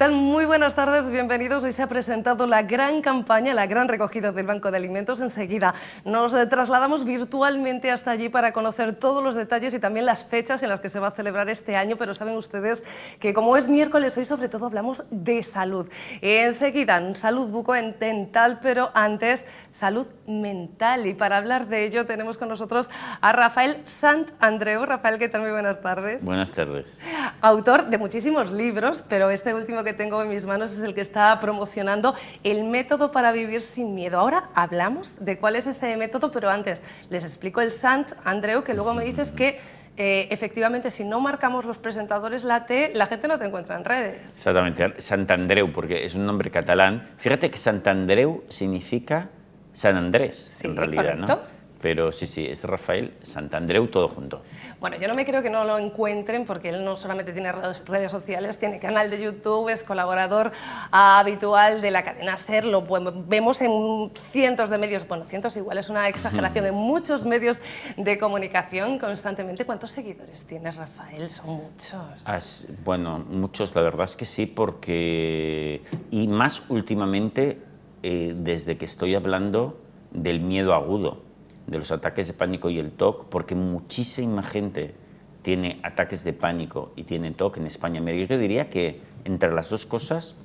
tal? Muy buenas tardes, bienvenidos. Hoy se ha presentado la gran campaña, la gran recogida del Banco de Alimentos. Enseguida nos trasladamos virtualmente hasta allí para conocer todos los detalles y también las fechas en las que se va a celebrar este año, pero saben ustedes que como es miércoles, hoy sobre todo hablamos de salud. Enseguida, salud bucodental, pero antes salud mental. Y para hablar de ello tenemos con nosotros a Rafael Sant Andreu. Rafael, ¿qué tal? Muy buenas tardes. Buenas tardes. Autor de muchísimos libros, pero este último que tengo en mis manos es el que está promocionando el método para vivir sin miedo. Ahora hablamos de cuál es este método, pero antes les explico el Sant Andreu, que luego me dices que efectivamente si no marcamos los presentadores la T, la gente no te encuentra en redes. Exactamente, Sant Andreu, porque es un nombre catalán. Fíjate que Sant Andreu significa San Andrés, Sí, en realidad, correcto. ¿no? Pero sí, es Rafael Sant Andreu todo junto. Bueno, yo no me creo que no lo encuentren porque él no solamente tiene redes sociales, tiene canal de YouTube, es colaborador habitual de la cadena SER, lo vemos en cientos de medios, bueno, cientos igual es una exageración, en muchos medios de comunicación constantemente. ¿Cuántos seguidores tienes, Rafael? Son muchos. Bueno, muchos, la verdad es que sí, porque... Y más últimamente, desde que estoy hablando del miedo agudo, de los ataques de pánico y el TOC, porque muchísima gente tiene ataques de pánico y tiene TOC en España. Mira, yo te diría que entre las dos cosas,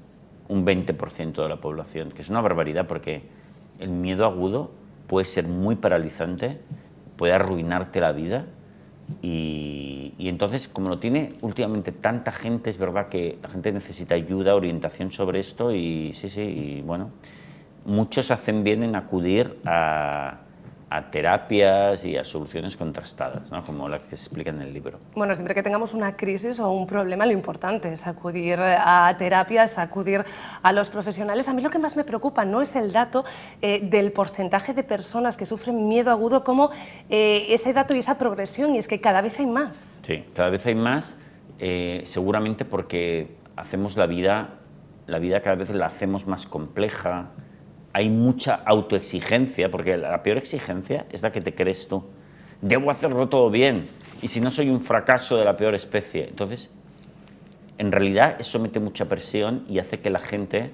un 20% de la población, que es una barbaridad porque el miedo agudo puede ser muy paralizante, puede arruinarte la vida y entonces, como lo tiene últimamente tanta gente, es verdad que la gente necesita ayuda, orientación sobre esto y sí, y bueno, muchos hacen bien en acudir a terapias y a soluciones contrastadas, ¿no? Como las que se explican en el libro. Bueno, siempre que tengamos una crisis o un problema, lo importante es acudir a terapias, acudir a los profesionales. A mí lo que más me preocupa no es el dato del porcentaje de personas que sufren miedo agudo, como ese dato y esa progresión, y es que cada vez hay más. Sí, cada vez hay más, seguramente porque hacemos la vida cada vez la hacemos más compleja. Hay mucha autoexigencia, porque la peor exigencia es la que te crees tú. Debo hacerlo todo bien, y si no soy un fracaso de la peor especie. Entonces, en realidad eso mete mucha presión y hace que la gente,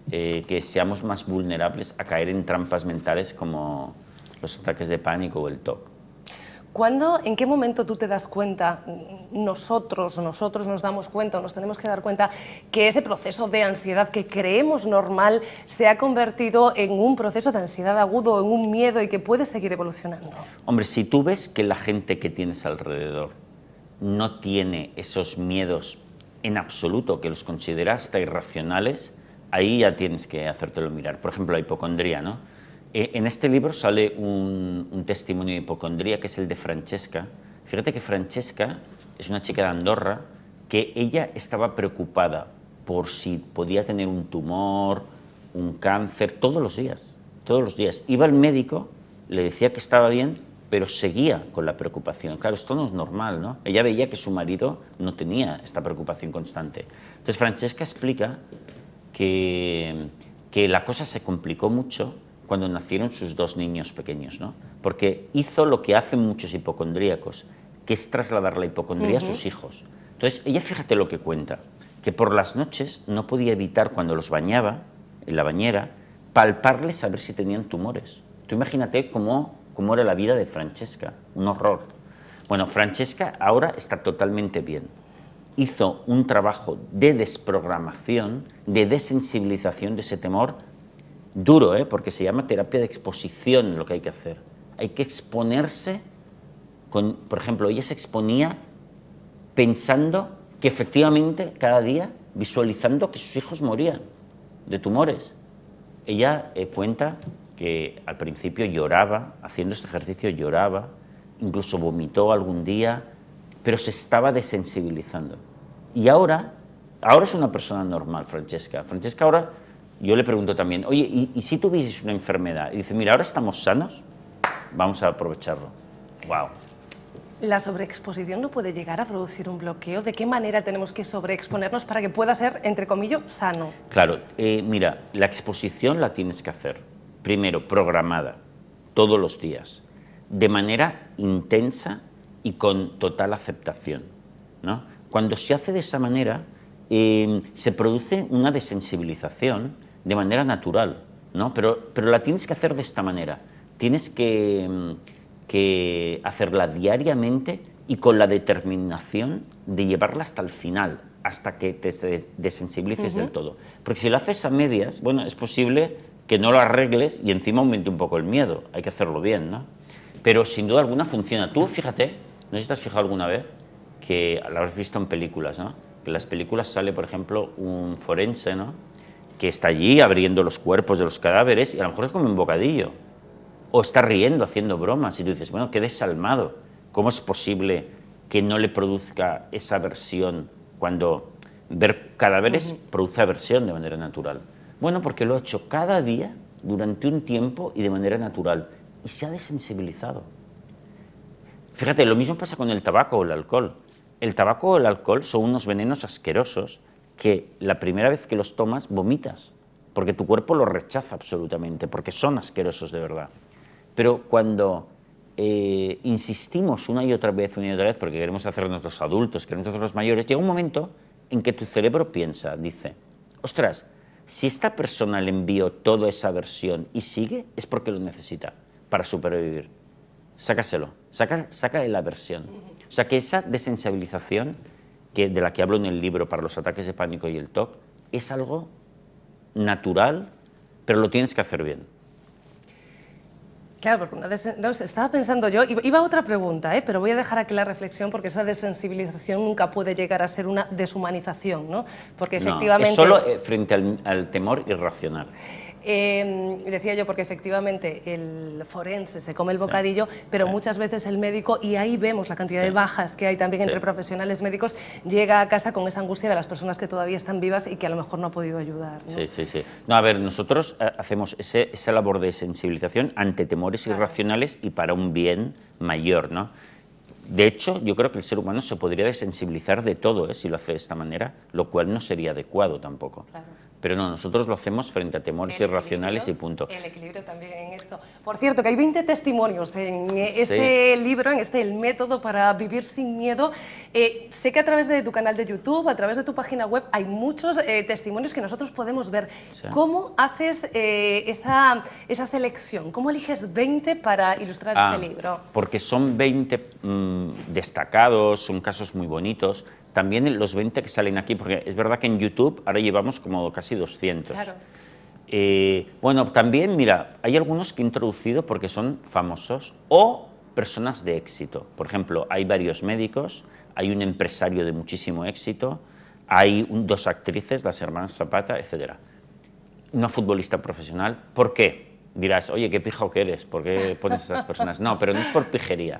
que seamos más vulnerables a caer en trampas mentales como los ataques de pánico o el TOC. ¿En qué momento tú te das cuenta, nosotros nos damos cuenta o nos tenemos que dar cuenta que ese proceso de ansiedad que creemos normal se ha convertido en un proceso de ansiedad agudo, en un miedo y que puede seguir evolucionando? Hombre, si tú ves que la gente que tienes alrededor no tiene esos miedos en absoluto, que los considera hasta irracionales, ahí ya tienes que hacértelo mirar. Por ejemplo, la hipocondría, ¿no? En este libro sale un testimonio de hipocondría que es el de Francesca. Fíjate que Francesca es una chica de Andorra que ella estaba preocupada por si podía tener un tumor, un cáncer, todos los días, todos los días. Iba al médico, le decía que estaba bien, pero seguía con la preocupación. Claro, esto no es normal, ¿no? Ella veía que su marido no tenía esta preocupación constante. Entonces Francesca explica que la cosa se complicó mucho cuando nacieron sus dos niños pequeños, ¿no? Porque hizo lo que hacen muchos hipocondríacos, que es trasladar la hipocondría a sus hijos. Entonces, ella, fíjate lo que cuenta, que por las noches no podía evitar, cuando los bañaba en la bañera, palparles a ver si tenían tumores. Tú imagínate cómo era la vida de Francesca, un horror. Bueno, Francesca ahora está totalmente bien. Hizo un trabajo de desprogramación, de desensibilización de ese temor, duro, porque se llama terapia de exposición lo que hay que hacer. Hay que exponerse, por ejemplo, ella se exponía pensando que efectivamente cada día, visualizando que sus hijos morían de tumores. Ella cuenta que al principio lloraba, haciendo este ejercicio lloraba, incluso vomitó algún día, pero se estaba desensibilizando. Y ahora es una persona normal, Francesca. Francesca ahora... Yo le pregunto también, oye, ¿y si tuvieses una enfermedad? Y dice, mira, ahora estamos sanos, vamos a aprovecharlo. ¡Wow! ¿La sobreexposición no puede llegar a producir un bloqueo? ¿De qué manera tenemos que sobreexponernos para que pueda ser, entre comillas, sano? Claro, mira, la exposición la tienes que hacer, primero, programada, todos los días, de manera intensa y con total aceptación, ¿no? Cuando se hace de esa manera, se produce una desensibilización de manera natural, ¿no? Pero la tienes que hacer de esta manera. Tienes que hacerla diariamente y con la determinación de llevarla hasta el final, hasta que te desensibilices del todo. Porque si lo haces a medias, bueno, es posible que no lo arregles y encima aumente un poco el miedo. Hay que hacerlo bien, ¿no? Pero sin duda alguna funciona. Tú, fíjate, no sé si te has fijado alguna vez, que lo habrás visto en películas, ¿no? Que en las películas sale, por ejemplo, un forense, ¿no? Que está allí abriendo los cuerpos de los cadáveres y a lo mejor es como un bocadillo. O está riendo, haciendo bromas, y tú dices, bueno, qué desalmado. ¿Cómo es posible que no le produzca esa aversión cuando ver cadáveres produce aversión de manera natural? Bueno, porque lo ha hecho cada día, durante un tiempo y de manera natural. Y se ha desensibilizado. Fíjate, lo mismo pasa con el tabaco o el alcohol. El tabaco o el alcohol son unos venenos asquerosos que la primera vez que los tomas vomitas, porque tu cuerpo los rechaza absolutamente, porque son asquerosos de verdad. Pero cuando insistimos una y otra vez, porque queremos hacernos los adultos, queremos hacernos los mayores, llega un momento en que tu cerebro piensa, dice, ostras, si esta persona le envió toda esa aversión y sigue, es porque lo necesita para sobrevivir. Sácaselo, sácale la aversión. O sea que esa desensibilización de la que hablo en el libro para los ataques de pánico y el TOC es algo natural, pero lo tienes que hacer bien. Claro, porque estaba pensando yo, iba a otra pregunta, pero voy a dejar aquí la reflexión porque esa desensibilización nunca puede llegar a ser una deshumanización, ¿no? Porque efectivamente... No, es solo frente al temor irracional. Decía yo, porque efectivamente el forense se come el bocadillo, pero muchas veces el médico, y ahí vemos la cantidad de bajas que hay también entre profesionales médicos, llega a casa con esa angustia de las personas que todavía están vivas y que a lo mejor no ha podido ayudar, ¿no? Sí. No, a ver, nosotros hacemos esa labor de sensibilización ante temores irracionales y para un bien mayor, ¿no? De hecho, yo creo que el ser humano se podría desensibilizar de todo, si lo hace de esta manera, lo cual no sería adecuado tampoco. Claro. Pero no, nosotros lo hacemos frente a temores irracionales y punto. El equilibrio también en esto. Por cierto, que hay 20 testimonios en este libro, en El método para vivir sin miedo. Sé que a través de tu canal de YouTube, a través de tu página web, hay muchos testimonios que nosotros podemos ver. Sí. ¿Cómo haces esa selección? ¿Cómo eliges 20 para ilustrar este libro? Porque son 20 destacados, son casos muy bonitos. También los 20 que salen aquí, porque es verdad que en YouTube ahora llevamos como casi 200. Claro. Bueno, también, mira, hay algunos que he introducido porque son famosos o personas de éxito. Por ejemplo, hay varios médicos, hay un empresario de muchísimo éxito, hay dos actrices, las hermanas Zapata, etc. Una futbolista profesional. ¿Por qué? Dirás, oye, qué pijo que eres, ¿por qué pones esas personas? No, pero no es por pijería.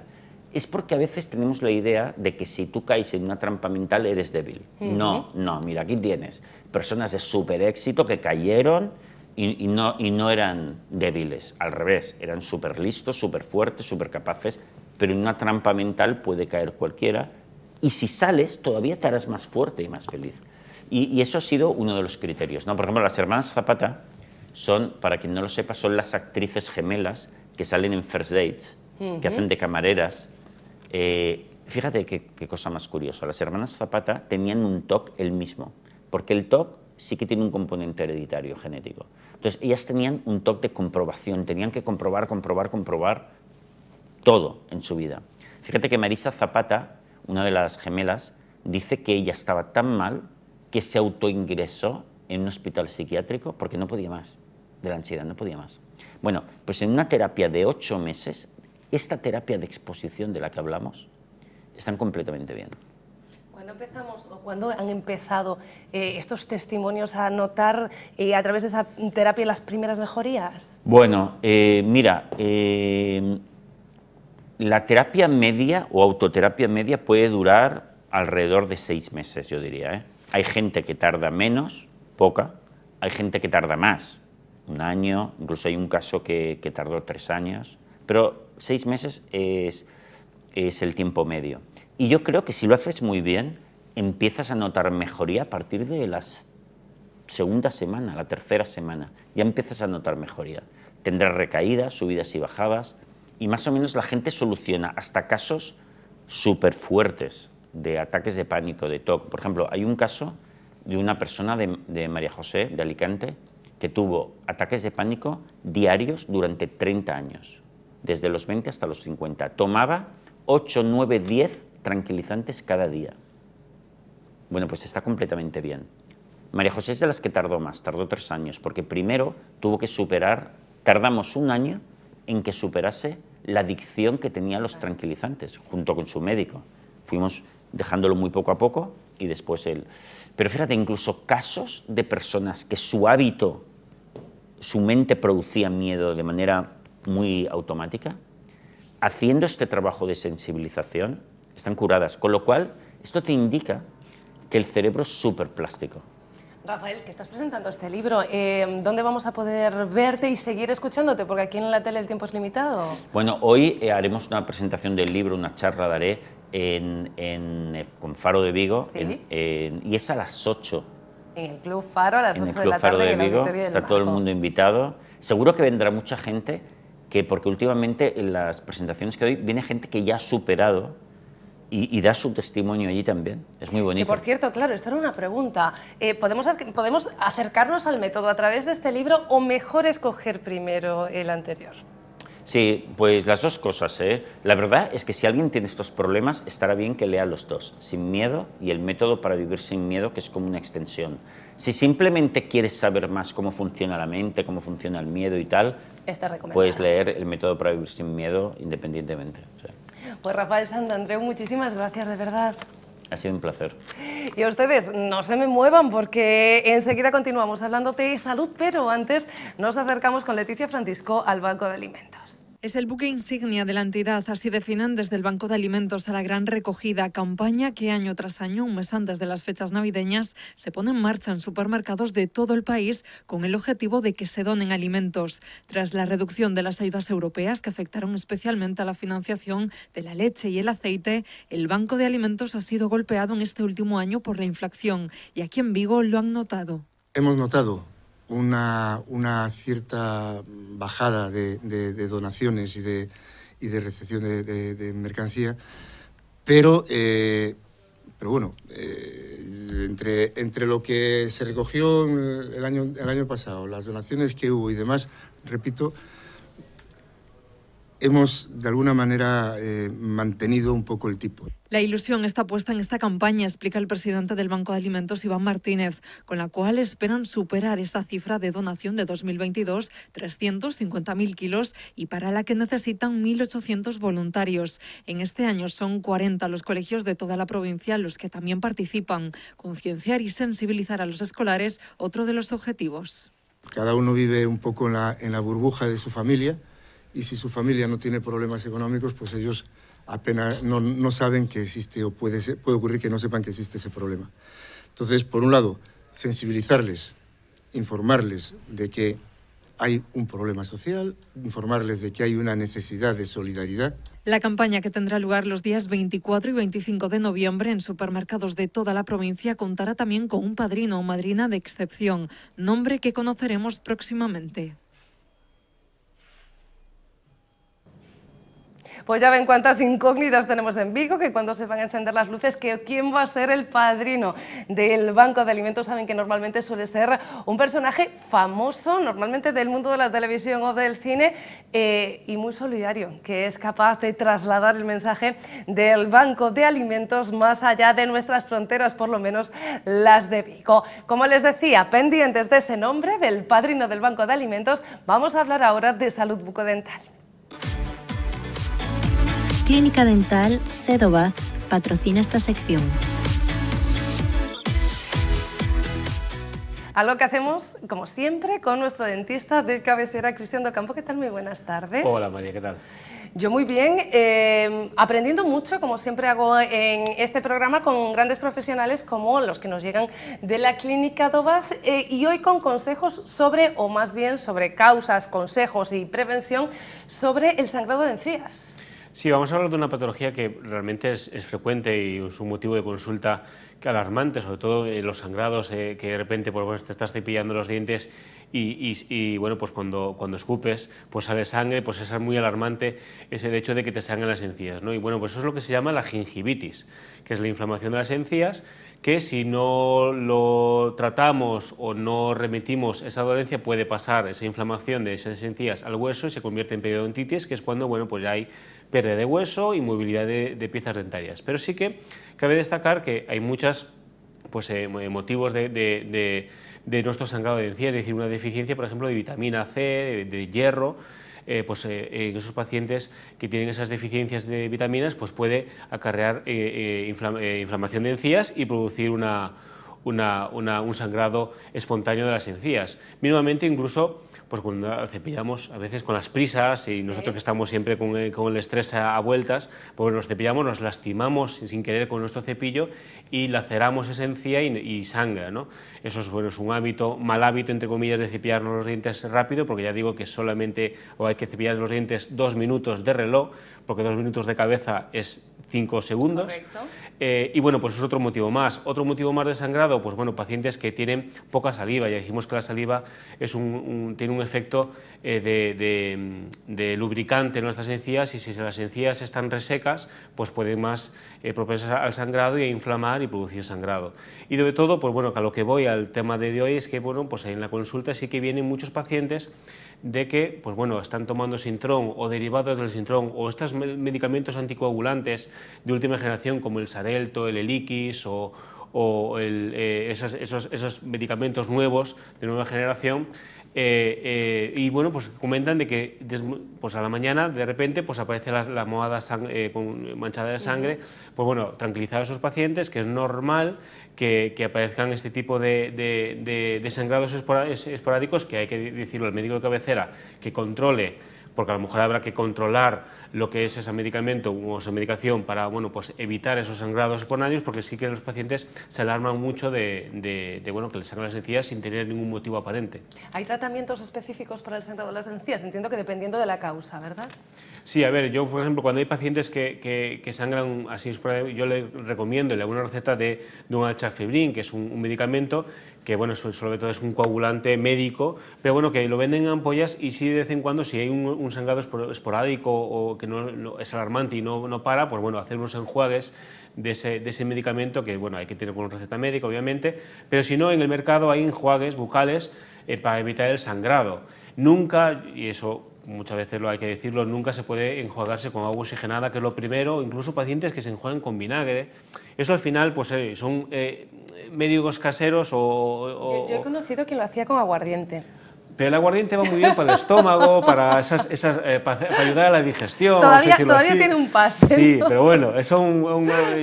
Es porque a veces tenemos la idea de que si tú caes en una trampa mental eres débil. No, mira, aquí tienes personas de súper éxito que cayeron y no eran débiles, al revés, eran súper listos, súper fuertes, súper capaces, pero en una trampa mental puede caer cualquiera y si sales todavía te harás más fuerte y más feliz. Y eso ha sido uno de los criterios, ¿no? Por ejemplo, las hermanas Zapata son, para quien no lo sepa, son las actrices gemelas que salen en First Dates, que hacen de camareras. Fíjate qué cosa más curiosa. Las hermanas Zapata tenían un TOC el mismo, porque el TOC sí que tiene un componente hereditario genético. Entonces, ellas tenían un TOC de comprobación, tenían que comprobar todo en su vida. Fíjate que Marisa Zapata, una de las gemelas, dice que ella estaba tan mal que se autoingresó en un hospital psiquiátrico porque no podía más, de la ansiedad, no podía más. Bueno, pues en una terapia de 8 meses, esta terapia de exposición de la que hablamos, están completamente bien. ¿Cuándo empezamos o cuándo han empezado estos testimonios a notar a través de esa terapia las primeras mejorías? Bueno, mira, la terapia media o autoterapia media puede durar alrededor de 6 meses, yo diría. Hay gente que tarda menos, poca, hay gente que tarda más, 1 año, incluso hay un caso que tardó 3 años, pero 6 meses es el tiempo medio. Y yo creo que si lo haces muy bien, empiezas a notar mejoría a partir de la segunda semana, la tercera semana. Ya empiezas a notar mejoría. Tendrás recaídas, subidas y bajadas, y más o menos la gente soluciona hasta casos súper fuertes de ataques de pánico, de TOC. Por ejemplo, hay un caso de una persona de María José, de Alicante, que tuvo ataques de pánico diarios durante 30 años, desde los 20 hasta los 50. Tomaba 8, 9, 10 tranquilizantes cada día. Bueno, pues está completamente bien. María José es de las que tardó más, tardó 3 años, porque primero tuvo que superar, tardamos 1 año en que superase la adicción que tenía a los tranquilizantes, junto con su médico. Fuimos dejándolo muy poco a poco y después él. Pero fíjate, incluso casos de personas que su hábito, su mente producía miedo de manera muy automática, haciendo este trabajo de sensibilización, están curadas. Con lo cual, esto te indica que el cerebro es súper plástico. Rafael, que estás presentando este libro, ¿dónde vamos a poder verte y seguir escuchándote? Porque aquí en la tele el tiempo es limitado. Bueno, hoy haremos una presentación del libro, una charla daré con Faro de Vigo, ¿Sí? Y es a las 8. En el Club Faro a las 8 de la Faro tarde. de en el Vigo, Auditorio del está todo el Bajo. mundo invitado. Seguro que vendrá mucha gente, porque últimamente en las presentaciones que doy viene gente que ya ha superado y da su testimonio allí también. Es muy bonito. Y por cierto, claro, esto era una pregunta. ¿Podemos acercarnos al método a través de este libro o mejor escoger primero el anterior? Sí, pues las dos cosas, ¿eh? La verdad es que si alguien tiene estos problemas, estará bien que lea los dos, Sin miedo y El método para vivir sin miedo, que es como una extensión. Si simplemente quieres saber más cómo funciona la mente, cómo funciona el miedo y tal, puedes leer El método para vivir sin miedo independientemente. O sea. Pues Rafael Santandreu, muchísimas gracias, de verdad. Ha sido un placer. Y a ustedes, no se me muevan porque enseguida continuamos hablando de salud, pero antes nos acercamos con Leticia Francisco al Banco de Alimentos. Es el buque insignia de la entidad, así definen desde el Banco de Alimentos a la gran recogida, campaña que año tras año, un mes antes de las fechas navideñas, se pone en marcha en supermercados de todo el país con el objetivo de que se donen alimentos. Tras la reducción de las ayudas europeas que afectaron especialmente a la financiación de la leche y el aceite, el Banco de Alimentos ha sido golpeado en este último año por la inflación y aquí en Vigo lo han notado. Hemos notado una cierta bajada de donaciones y de recepción de mercancía, pero bueno, entre lo que se recogió el año pasado, las donaciones que hubo y demás, repito, hemos de alguna manera mantenido un poco el tipo. La ilusión está puesta en esta campaña, explica el presidente del Banco de Alimentos, Iván Martínez, con la cual esperan superar esa cifra de donación de 2022, 350.000 kilos, y para la que necesitan 1.800 voluntarios. En este año son 40 los colegios de toda la provincia los que también participan. Concienciar y sensibilizar a los escolares, otro de los objetivos. Cada uno vive un poco en la burbuja de su familia, y si su familia no tiene problemas económicos, pues ellos apenas no saben que existe, o puede ocurrir que no sepan que existe ese problema. Entonces, por un lado, sensibilizarles, informarles de que hay un problema social, informarles de que hay una necesidad de solidaridad. La campaña, que tendrá lugar los días 24 y 25 de noviembre en supermercados de toda la provincia, contará también con un padrino o madrina de excepción, nombre que conoceremos próximamente. Pues ya ven cuántas incógnitas tenemos en Vigo, que cuando se van a encender las luces, que quién va a ser el padrino del Banco de Alimentos. Saben que normalmente suele ser un personaje famoso, normalmente del mundo de la televisión o del cine, y muy solidario, que es capaz de trasladar el mensaje del Banco de Alimentos más allá de nuestras fronteras, por lo menos las de Vigo. Como les decía, pendientes de ese nombre, del padrino del Banco de Alimentos, vamos a hablar ahora de salud bucodental. Clínica Dental Cedobaz patrocina esta sección. Algo que hacemos, como siempre, con nuestro dentista de cabecera, Cristian Docampo. ¿Qué tal? Muy buenas tardes. Hola María, ¿qué tal? Yo muy bien, aprendiendo mucho, como siempre hago en este programa, con grandes profesionales como los que nos llegan de la Clínica Cedobaz, y hoy con consejos sobre, o más bien sobre causas, consejos y prevención sobre el sangrado de encías. Sí, vamos a hablar de una patología que realmente es frecuente y es un motivo de consulta alarmante, sobre todo los sangrados, que de repente pues, te estás cepillando los dientes y bueno, pues cuando escupes pues sale sangre, pues es muy alarmante, es el hecho de que te sangren las encías, ¿no? Y bueno, pues eso es lo que se llama la gingivitis, que es la inflamación de las encías, que si no lo tratamos o no remitimos esa dolencia puede pasar esa inflamación de esas encías al hueso y se convierte en periodontitis, que es cuando bueno, pues ya hay pérdida de hueso y movilidad de piezas dentarias. Pero sí que cabe destacar que hay muchos pues, motivos de nuestro sangrado de encías, es decir, una deficiencia, por ejemplo, de vitamina C, de hierro. Pues, en esos pacientes que tienen esas deficiencias de vitaminas, pues puede acarrear inflamación de encías y producir un sangrado espontáneo de las encías. Mínimamente incluso pues cuando cepillamos a veces con las prisas y nosotros que estamos siempre con el estrés a vueltas, pues nos cepillamos, nos lastimamos sin querer con nuestro cepillo y laceramos esa encía y sangra, ¿no? Eso es, bueno, es un hábito, mal hábito entre comillas, de cepillarnos los dientes rápido, porque ya digo que solamente hay que cepillar los dientes 2 minutos de reloj, porque 2 minutos de cabeza es 5 segundos. Correcto. Y bueno, pues es otro motivo más. Otro motivo más de sangrado, pues bueno, pacientes que tienen poca saliva. Ya dijimos que la saliva es tiene un efecto de lubricante en nuestras encías, y si las encías están resecas, pues pueden más propensas al sangrado y a inflamar y producir sangrado. Y de todo, pues bueno, a lo que voy al tema de hoy es que, bueno, pues en la consulta sí que vienen muchos pacientes de que, pues bueno, están tomando Sintrón o derivados del Sintrón o estos medicamentos anticoagulantes de última generación como el Xarelto, el Eliquis o esos medicamentos nuevos de nueva generación. Y bueno, pues comentan de que pues a la mañana de repente pues aparece la almohada manchada de sangre. Pues bueno, tranquilizar a esos pacientes que es normal que aparezcan este tipo de sangrados esporádicos, que hay que decirlo al médico de cabecera que controle, porque a lo mejor habrá que controlar lo que es ese medicamento o esa medicación para, bueno, pues evitar esos sangrados espontáneos, porque sí que los pacientes se alarman mucho bueno, que les sangran las encías sin tener ningún motivo aparente. ¿Hay tratamientos específicos para el sangrado de las encías? Entiendo que dependiendo de la causa, ¿verdad? Sí, a ver, yo por ejemplo, cuando hay pacientes que sangran así, yo les recomiendo, le hago una receta de un alchafibrin, que es un medicamento que, bueno, sobre todo es un coagulante médico, pero bueno, que lo venden en ampollas, y sí de vez en cuando, si hay un sangrado esporádico o que no es alarmante y no para, pues bueno, hacer unos enjuagues de ese medicamento, que bueno, hay que tener con receta médica obviamente, pero si no, en el mercado hay enjuagues bucales para evitar el sangrado. Nunca, y eso muchas veces lo hay que decirlo, nunca se puede enjuagarse con agua oxigenada, que es lo primero, incluso pacientes que se enjuagan con vinagre. Eso al final pues son médicos caseros Yo he conocido quien lo hacía con aguardiente. Pero el aguardiente va muy bien para el estómago, para ayudar a la digestión. Todavía así. Tiene un pase. Sí, pero bueno, eso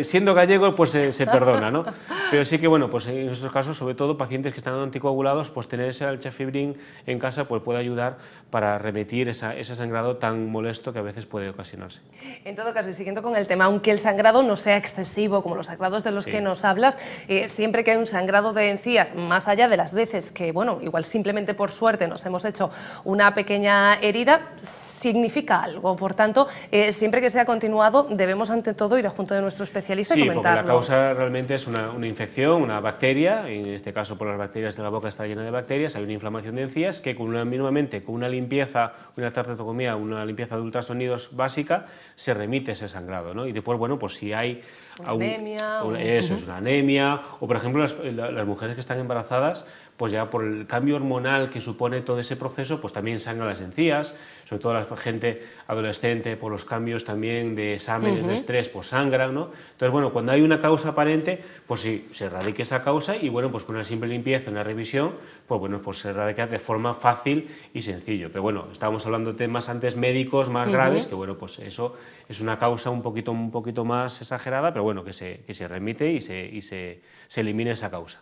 siendo gallego pues se perdona, ¿no? Pero sí que, bueno, pues en estos casos, sobre todo pacientes que están anticoagulados, pues tener ese alchafibrin en casa pues puede ayudar para remitir ese sangrado tan molesto que a veces puede ocasionarse. En todo caso, y siguiendo con el tema, aunque el sangrado no sea excesivo, como los sangrados de los que nos hablas, siempre que hay un sangrado de encías, más allá de las veces que, bueno, igual simplemente por suerte nos hemos hecho una pequeña herida, significa algo. Por tanto, siempre que sea continuado, debemos ante todo ir junto de nuestro especialista y comentarlo. Sí, porque la causa realmente es una infección, una bacteria, en este caso por las bacterias de la boca está llena de bacterias, hay una inflamación de encías que mínimamente con una limpieza, una traqueotomía, una limpieza de ultrasonidos básica, se remite ese sangrado, ¿no? Y después, bueno, pues si hay anemia, eso es una anemia, o por ejemplo las mujeres que están embarazadas, pues ya por el cambio hormonal que supone todo ese proceso, pues también sangran las encías, sobre todo la gente adolescente, por los cambios también de exámenes de estrés, pues sangran, ¿no? Entonces, bueno, cuando hay una causa aparente, pues sí, se erradica esa causa y, bueno, pues con una simple limpieza, una revisión, pues bueno, pues se erradica de forma fácil y sencillo. Pero bueno, estábamos hablando de temas antes médicos más graves, que bueno, pues eso es una causa un poquito más exagerada, pero bueno, que se remite y se elimine esa causa.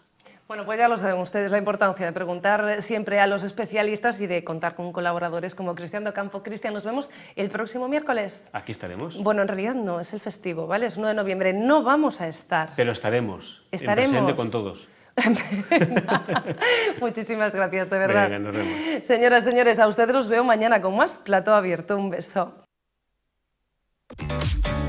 Bueno, pues ya lo saben ustedes, la importancia de preguntar siempre a los especialistas y de contar con colaboradores como Cristian Docampo. Cristian, nos vemos el próximo miércoles. Aquí estaremos. Bueno, en realidad no, es el festivo, ¿vale? Es 1 de noviembre, no vamos a estar. Pero estaremos. Estaremos. En presente con todos. Muchísimas gracias, de verdad. Venga, nos vemos. Señoras, señores, a ustedes los veo mañana con más Plató Abierto. Un beso. Chao.